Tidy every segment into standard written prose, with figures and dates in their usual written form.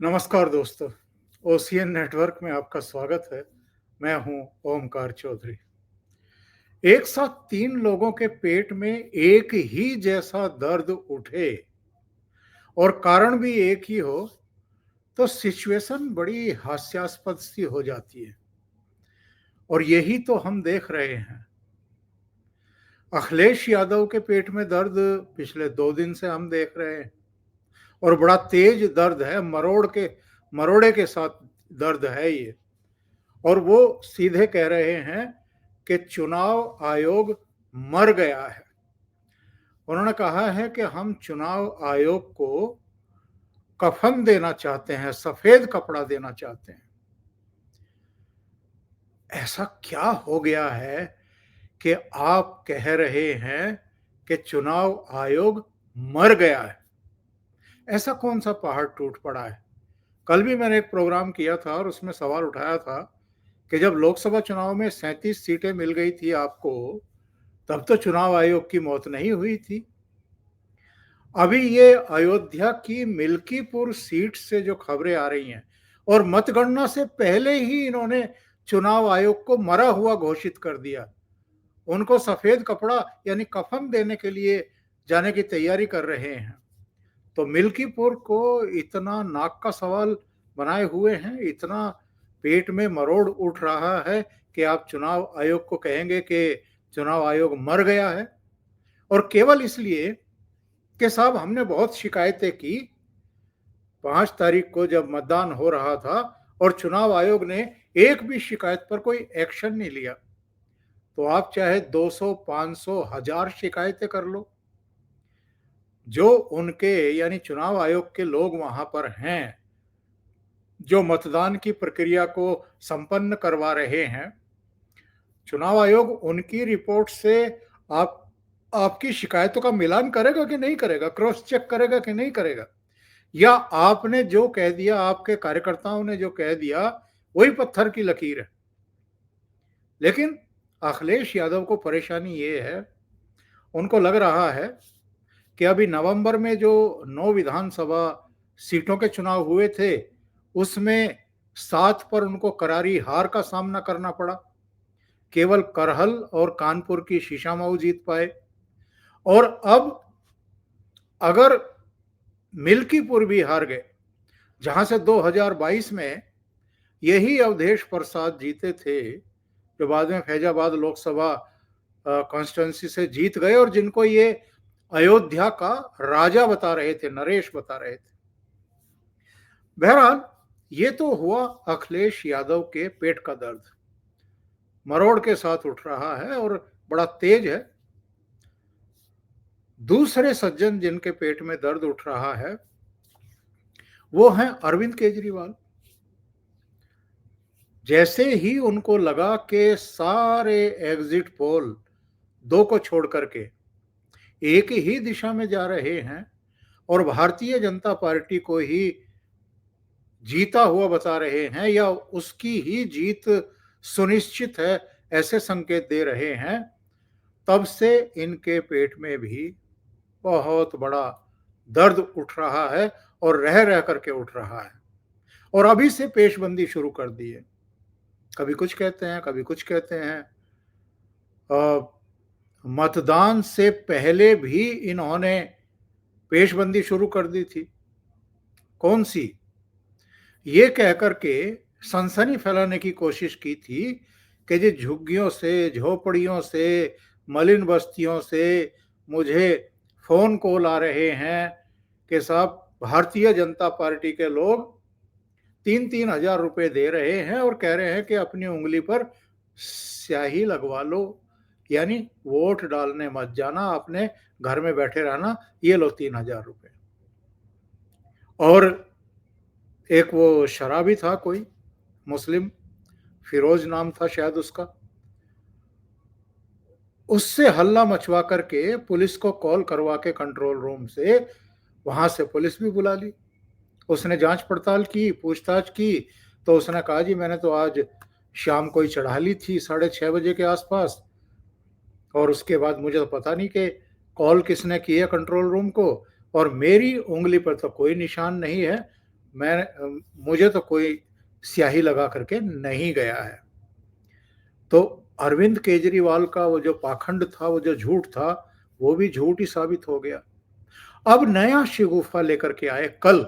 नमस्कार दोस्तों, ocean network में आपका स्वागत है। मैं हूं ओमकार चौधरी। एक साथ 3 लोगों के पेट में एक ही जैसा दर्द उठे और कारण भी एक ही हो, तो सिचुएशन बड़ी हास्यास्पद सी हो जाती है। और यही तो हम देख रहे हैं। अखिलेश यादव के पेट में दर्द पिछले 2 दिन से हम देख रहे हैं और बड़ा तेज दर्द है, मरोड़े के साथ दर्द है ये। और वो सीधे कह रहे हैं कि चुनाव आयोग मर गया है। उन्होंने कहा है कि हम चुनाव आयोग को कफन देना चाहते हैं, सफेद कपड़ा देना चाहते हैं। ऐसा क्या हो गया है कि आप कह रहे हैं कि चुनाव आयोग मर गया है? ऐसा कौन सा पहाड़ टूट पड़ा है? कल भी मैंने एक प्रोग्राम किया था और उसमें सवाल उठाया था कि जब लोकसभा चुनाव में 37 सीटें मिल गई थी आपको, तब तो चुनाव आयोग की मौत नहीं हुई थी। अभी ये अयोध्या की मिल्कीपुर सीट से जो खबरें आ रही हैं और मतगणना से पहले ही इन्होंने चुनाव आयोग को मरा हुआ घोषित कर दिया। उनको सफेद कपड़ा यानी कफन देने के लिए जाने की तैयारी कर रहे हैं। तो मिल्कीपुर को इतना नाक का सवाल बनाए हुए हैं, इतना पेट में मरोड़ उठ रहा है कि आप चुनाव आयोग को कहेंगे कि चुनाव आयोग मर गया है। और केवल इसलिए कि साहब हमने बहुत शिकायतें की। 5 तारीख को जब मतदान हो रहा था और चुनाव आयोग ने एक भी शिकायत पर कोई एक्शन नहीं लिया, तो आप चाहे 200, 500, 1000 शिकायतें कर लो। जो उनके यानी चुनाव आयोग के लोग वहां पर हैं, जो मतदान की प्रक्रिया को संपन्न करवा रहे हैं, चुनाव आयोग उनकी रिपोर्ट से आप आपकी शिकायतों का मिलान करेगा कि नहीं करेगा, क्रॉस चेक करेगा कि नहीं करेगा, या आपने जो कह दिया, आपके कार्यकर्ताओं ने जो कह दिया, वही पत्थर की लकीर है। लेकिन अखिलेश यादव को परेशानी ये है, उनको लग रहा है कि अभी नवंबर में जो 9 विधानसभा सीटों के चुनाव हुए थे, उसमें 7 पर उनको करारी हार का सामना करना पड़ा। केवल करहल और कानपुर की शीशामऊ जीत पाए। और अब अगर मिल्कीपुर भी हार गए, जहां से 2022 में यही अवधेश प्रसाद जीते थे, जो बाद में फैजाबाद लोकसभा कॉन्स्टिट्यूंसी से जीत गए और जिनको ये अयोध्या का राजा बता रहे थे, नरेश बता रहे थे। बहरहाल ये तो हुआ अखिलेश यादव के पेट का दर्द, मरोड़ के साथ उठ रहा है और बड़ा तेज है। दूसरे सज्जन जिनके पेट में दर्द उठ रहा है, वो हैं अरविंद केजरीवाल। जैसे ही उनको लगा कि सारे एग्जिट पोल 2 को छोड़ करके एक ही दिशा में जा रहे हैं और भारतीय जनता पार्टी को ही जीता हुआ बता रहे हैं या उसकी ही जीत सुनिश्चित है, ऐसे संकेत दे रहे हैं, तब से इनके पेट में भी बहुत बड़ा दर्द उठ रहा है और रह रह करके उठ रहा है। और अभी से पेशबंदी शुरू कर दी है। कभी कुछ कहते हैं, कभी कुछ कहते हैं। मतदान से पहले भी इन्होंने पेशबंदी शुरू कर दी थी। कौन सी? ये कहकर के सनसनी फैलाने की कोशिश की थी कि ये झुग्गियों से, झोपड़ियों से, मलिन बस्तियों से मुझे फोन कॉल आ रहे हैं कि साहब भारतीय जनता पार्टी के लोग 3-3 हजार रुपए दे रहे हैं और कह रहे हैं कि अपनी उंगली पर स्याही लगवा लो, यानी वोट डालने मत जाना, अपने घर में बैठे रहना, ये लो 3,000 रुपए। और एक वो शराबी था कोई मुस्लिम, फिरोज नाम था शायद उसका, उससे हल्ला मचवा करके पुलिस को कॉल करवा के कंट्रोल रूम से, वहां से पुलिस भी बुला ली। उसने जांच पड़ताल की, पूछताछ की, तो उसने कहा जी मैंने तो आज शाम को ही चढ़ा ली थी 6:30 बजे के आसपास, और उसके बाद मुझे तो पता नहीं कि कॉल किसने की है कंट्रोल रूम को, और मेरी उंगली पर तो कोई निशान नहीं है, मुझे तो कोई स्याही लगा करके नहीं गया है। तो अरविंद केजरीवाल का वो जो पाखंड था, वो जो झूठ था, वो भी झूठ ही साबित हो गया। अब नया शिगुफा लेकर के आए। कल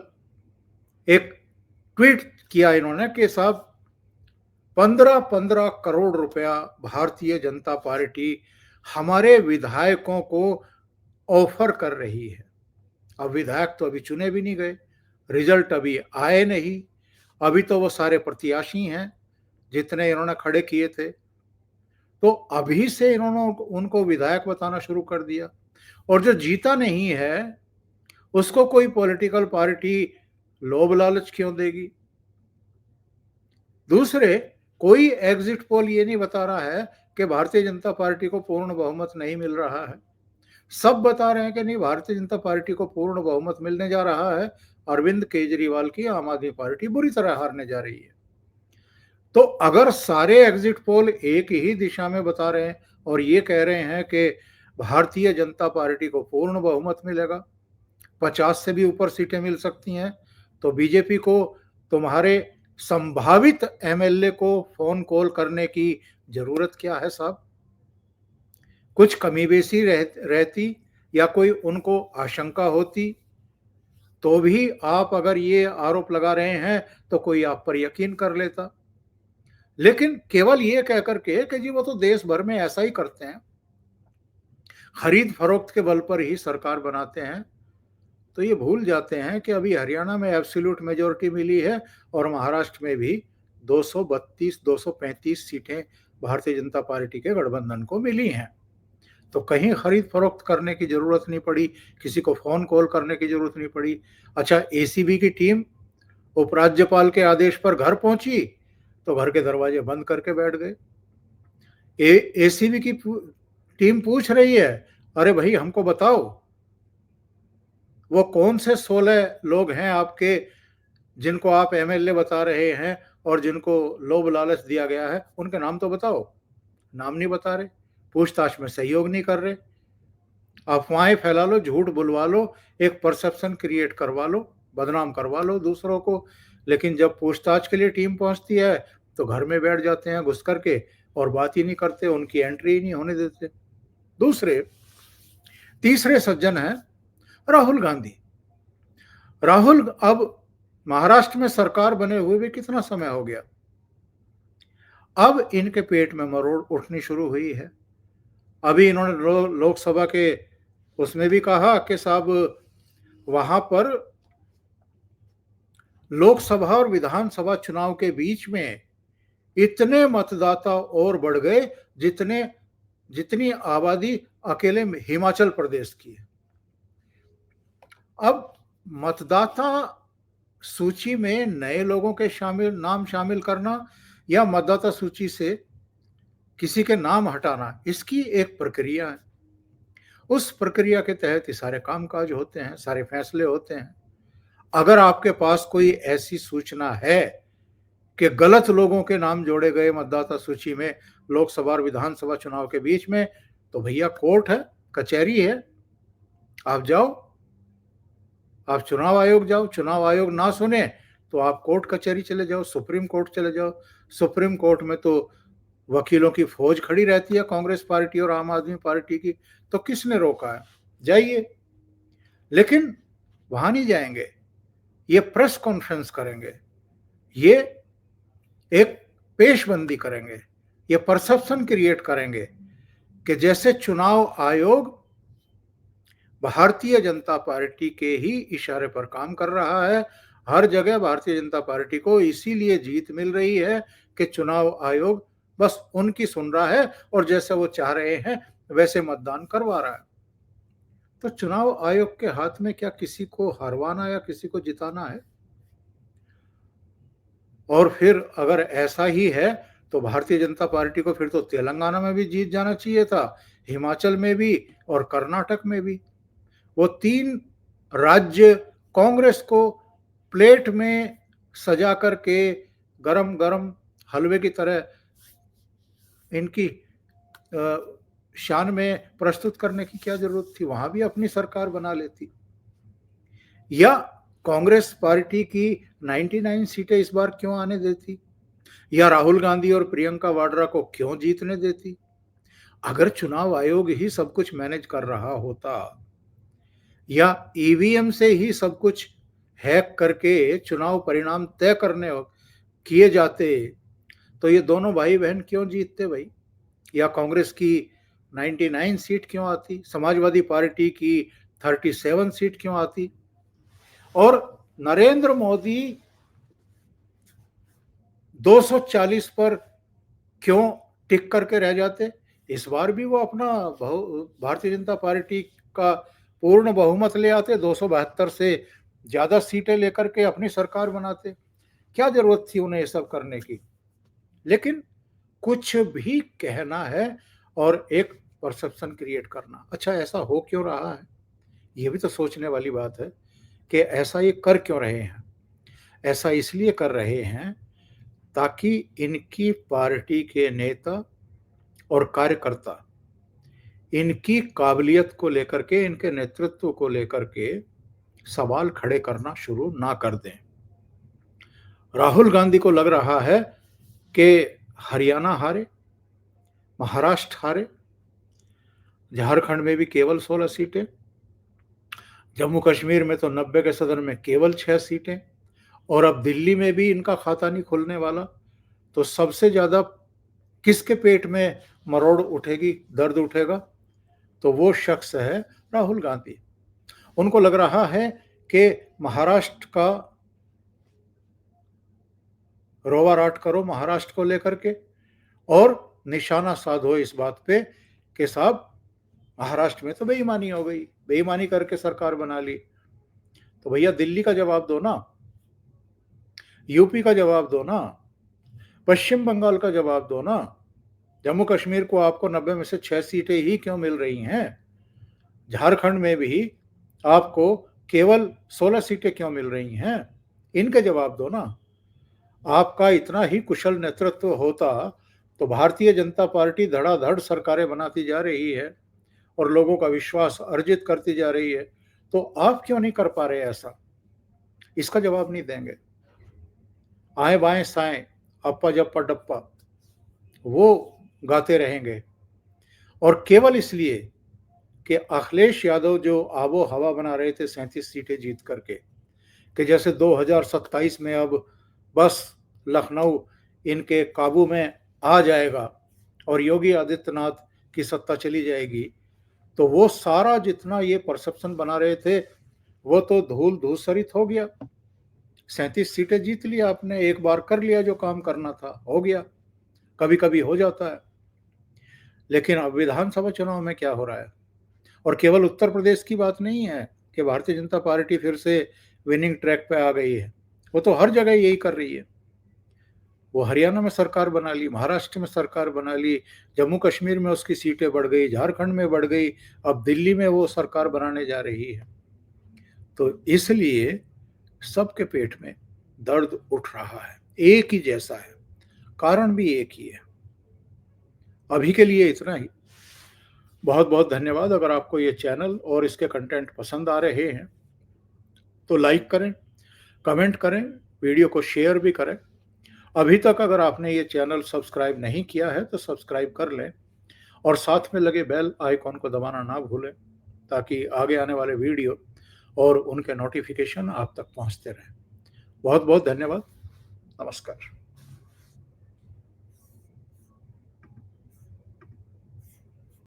एक ट्वीट किया इन्होंने कि साहब 15-15 करोड़ रुपया भारतीय जनता पार्टी हमारे विधायकों को ऑफर कर रही है। अब विधायक तो अभी चुने भी नहीं गए, रिजल्ट अभी आए नहीं, अभी तो वो सारे प्रत्याशी हैं जितने इन्होंने खड़े किए थे। तो अभी से इन्होंने उनको विधायक बताना शुरू कर दिया, और जो जीता नहीं है उसको कोई पॉलिटिकल पार्टी लोभ लालच क्यों देगी? दूसरे, कोई एग्जिट पोल ये नहीं बता रहा है कि भारतीय जनता पार्टी को पूर्ण बहुमत नहीं मिल रहा है। सब बता रहे हैं कि नहीं, भारतीय जनता पार्टी को पूर्ण बहुमत मिलने जा रहा है, अरविंद केजरीवाल की आम आदमी पार्टी बुरी तरह हारने जा रही है। तो अगर सारे एग्जिट पोल एक ही दिशा में बता रहे हैं और ये कह रहे हैं कि भारतीय जनता पार्टी को पूर्ण बहुमत मिलेगा, 50 से भी ऊपर सीटें मिल सकती हैं, तो बीजेपी को तुम्हारे संभावित एमएलए को फोन कॉल करने की जरूरत क्या है साहब? कुछ कमी बेसी रहती या कोई उनको आशंका होती तो भी आप अगर ये आरोप लगा रहे हैं तो कोई आप पर यकीन कर लेता। लेकिन केवल ये कह करके कि जी वो तो देश भर में ऐसा ही करते हैं, खरीद फरोख्त के बल पर ही सरकार बनाते हैं, तो ये भूल जाते हैं कि अभी हरियाणा में एब्सोल्यूट मेजोरिटी मिली है और महाराष्ट्र में भी 232 235 सीटें भारतीय जनता पार्टी के गठबंधन को मिली हैं। तो कहीं खरीद फरोख्त करने की जरूरत नहीं पड़ी, किसी को फोन कॉल करने की जरूरत नहीं पड़ी। अच्छा, एसीबी की टीम उपराज्यपाल के आदेश पर घर पहुंची तो घर के दरवाजे बंद करके बैठ गए। एसीबी की टीम पूछ रही है, अरे भाई हमको बताओ वो कौन से 16 लोग हैं आपके जिनको आप एमएलए बता रहे हैं और जिनको लोभ लालच दिया गया है, उनके नाम तो बताओ। नाम नहीं बता रहे, पूछताछ में सहयोग नहीं कर रहे, अफवाहें फैला लो, झूठ बुलवा लो, एक परसेप्शन क्रिएट करवा लो, बदनाम करवा लो दूसरों को। लेकिन जब पूछताछ के लिए टीम पहुंचती है तो घर में बैठ जाते हैं घुस करके और बात ही नहीं करते, उनकी एंट्री ही नहीं होने देते। दूसरे, तीसरे सज्जन हैं राहुल गांधी। राहुल अब महाराष्ट्र में सरकार बने हुए भी कितना समय हो गया, अब इनके पेट में मरोड़ उठनी शुरू हुई है। अभी इन्होंने लोकसभा के उसमें भी कहा कि साहब वहां पर लोकसभा और विधानसभा चुनाव के बीच में इतने मतदाता और बढ़ गए जितनी आबादी अकेले हिमाचल प्रदेश की है। अब मतदाता सूची में नए लोगों के नाम शामिल करना या मतदाता सूची से किसी के नाम हटाना, इसकी एक प्रक्रिया है। उस प्रक्रिया के तहत ही सारे कामकाज होते हैं, सारे फैसले होते हैं। अगर आपके पास कोई ऐसी सूचना है कि गलत लोगों के नाम जोड़े गए मतदाता सूची में लोकसभा और विधानसभा चुनाव के बीच में, तो भैया कोर्ट है, कचहरी है, आप जाओ, आप चुनाव आयोग जाओ। चुनाव आयोग ना सुने तो आप कोर्ट कचहरी चले जाओ, सुप्रीम कोर्ट चले जाओ। सुप्रीम कोर्ट में तो वकीलों की फौज खड़ी रहती है, कांग्रेस पार्टी और आम आदमी पार्टी की, तो किसने रोका है? जाइए। लेकिन वहां नहीं जाएंगे, ये प्रेस कॉन्फ्रेंस करेंगे, ये एक पेशबंदी करेंगे, ये परसेप्शन क्रिएट करेंगे कि जैसे चुनाव आयोग भारतीय जनता पार्टी के ही इशारे पर काम कर रहा है। हर जगह भारतीय जनता पार्टी को इसीलिए जीत मिल रही है कि चुनाव आयोग बस उनकी सुन रहा है और जैसे वो चाह रहे हैं वैसे मतदान करवा रहा है। तो चुनाव आयोग के हाथ में क्या किसी को हरवाना या किसी को जिताना है? और फिर अगर ऐसा ही है तो भारतीय जनता पार्टी को फिर तो तेलंगाना में भी जीत जाना चाहिए था, हिमाचल में भी और कर्नाटक में भी। वो 3 राज्य कांग्रेस को प्लेट में सजा करके गरम गरम हलवे की तरह इनकी शान में प्रस्तुत करने की क्या जरूरत थी? वहां भी अपनी सरकार बना लेती। या कांग्रेस पार्टी की 99 सीटें इस बार क्यों आने देती? या राहुल गांधी और प्रियंका वाड्रा को क्यों जीतने देती? अगर चुनाव आयोग ही सब कुछ मैनेज कर रहा होता या ईवीएम से ही सब कुछ हैक करके चुनाव परिणाम तय करने किए जाते, तो ये दोनों भाई बहन क्यों जीतते भाई? या कांग्रेस की 99 सीट क्यों आती? समाजवादी पार्टी की 37 सीट क्यों आती? और नरेंद्र मोदी 240 पर क्यों टिक करके रह जाते? इस बार भी वो अपना भारतीय जनता पार्टी का पूर्ण बहुमत ले आते, 272 से ज्यादा सीटें लेकर के अपनी सरकार बनाते। क्या जरूरत थी उन्हें ये सब करने की? लेकिन कुछ भी कहना है और एक परसेप्शन क्रिएट करना। अच्छा, ऐसा हो क्यों रहा है? ये भी तो सोचने वाली बात है कि ऐसा ये कर क्यों रहे हैं? ऐसा इसलिए कर रहे हैं ताकि इनकी पार्टी के नेता और कार्यकर्ता इनकी काबिलियत को लेकर के, इनके नेतृत्व को लेकर के सवाल खड़े करना शुरू ना कर दें। राहुल गांधी को लग रहा है कि हरियाणा हारे, महाराष्ट्र हारे, झारखंड में भी केवल 16 सीटें, जम्मू कश्मीर में तो 90 के सदन में केवल 6 सीटें, और अब दिल्ली में भी इनका खाता नहीं खुलने वाला। तो सबसे ज्यादा किसके पेट में मरोड़ उठेगी, दर्द उठेगा? तो वो शख्स है राहुल गांधी। उनको लग रहा है कि महाराष्ट्र का रोवा राट करो महाराष्ट्र को लेकर के, और निशाना साधो इस बात पे कि साहब महाराष्ट्र में तो बेईमानी हो गई, बेईमानी करके सरकार बना ली। तो भैया दिल्ली का जवाब दो ना, यूपी का जवाब दो ना, पश्चिम बंगाल का जवाब दो ना। जम्मू कश्मीर को आपको 90 में से 6 सीटें ही क्यों मिल रही हैं? झारखंड में भी आपको केवल 16 सीटें क्यों मिल रही हैं? इनके जवाब दो ना। आपका इतना ही कुशल नेतृत्व होता तो भारतीय जनता पार्टी धड़ाधड़ सरकारें बनाती जा रही है और लोगों का विश्वास अर्जित करती जा रही है। तो आप क्यों नहीं कर पा रहे ऐसा? इसका जवाब नहीं देंगे। आए बाएं साएं, अप्पा जप्पा डप्पा वो गाते रहेंगे, और केवल इसलिए कि अखिलेश यादव जो आबो हवा बना रहे थे 37 सीटें जीत करके, कि जैसे 2027 में अब बस लखनऊ इनके काबू में आ जाएगा और योगी आदित्यनाथ की सत्ता चली जाएगी, तो वो सारा जितना ये परसेप्शन बना रहे थे वो तो धूल धूसरित हो गया। 37 सीटें जीत लिया आपने, एक बार कर लिया जो काम करना था, हो गया। कभी कभी हो जाता है। लेकिन अब विधानसभा चुनाव में क्या हो रहा है? और केवल उत्तर प्रदेश की बात नहीं है कि भारतीय जनता पार्टी फिर से विनिंग ट्रैक पे आ गई है, वो तो हर जगह यही कर रही है। वो हरियाणा में सरकार बना ली, महाराष्ट्र में सरकार बना ली, जम्मू कश्मीर में उसकी सीटें बढ़ गई, झारखंड में बढ़ गई, अब दिल्ली में वो सरकार बनाने जा रही है। तो इसलिए सबके पेट में दर्द उठ रहा है, एक ही जैसा है, कारण भी एक ही है। अभी के लिए इतना ही। बहुत बहुत धन्यवाद। अगर आपको ये चैनल और इसके कंटेंट पसंद आ रहे हैं तो लाइक करें, कमेंट करें, वीडियो को शेयर भी करें। अभी तक अगर आपने ये चैनल सब्सक्राइब नहीं किया है तो सब्सक्राइब कर लें, और साथ में लगे बेल आइकॉन को दबाना ना भूलें, ताकि आगे आने वाले वीडियो और उनके नोटिफिकेशन आप तक पहुंचते रहें। बहुत बहुत धन्यवाद। नमस्कार।